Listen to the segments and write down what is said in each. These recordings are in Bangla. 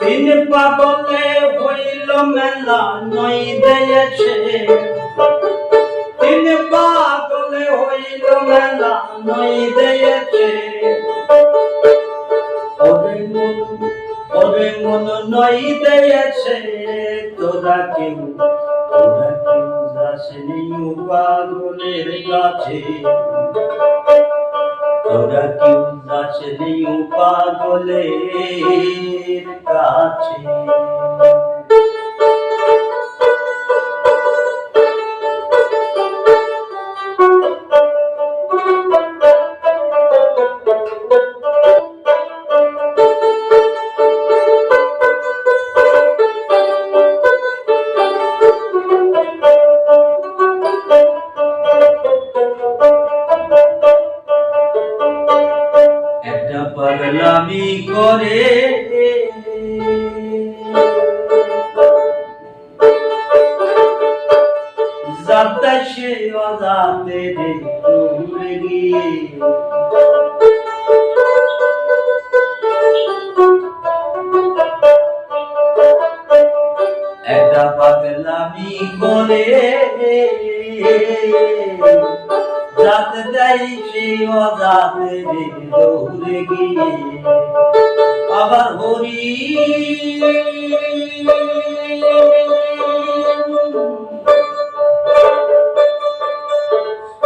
তিন পাগলে হইল মেলা নই দিয়েছে, তিন পাগলে হইল মেলা নই দিয়েছে। ওরে মন নই দিয়েছে, তোরা কেউ যাসনি পাগলের কাছে, তোরা কেউ যাসনি পাগলের কাছে। পাগলামি করে যাতে সে অজাতে দূরে গিয়ে, একটা পাগলামি করে যাতে দেয় সে অজাতে দৌড়ে গিয়ে। আবার হরি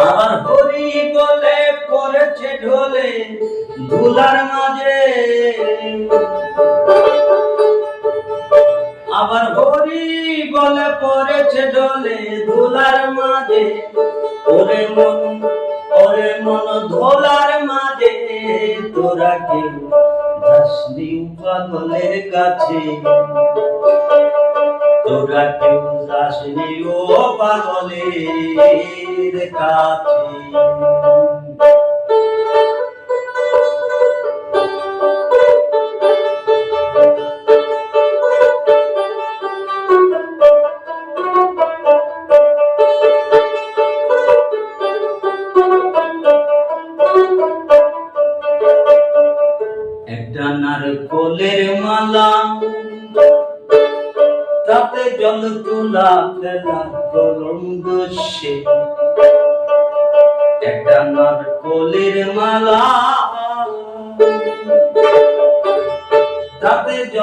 আবার হরি বলে পড়েছে ঢোলে ধুলার মাঝে, আবার হরি বলে পড়েছে ঢোলে ধুলার মাঝে। ওরে মন ধোলার মাঝে, তোরা কেউ যাসনি পাগলের কাছে, তোরা কেউ যাসনি ও পাগলের কাছে। একটা নারকলের মালা, তাতে জল তোলা ফেলা কলম দোষে। একটা নারকলের মালা, তাতে জল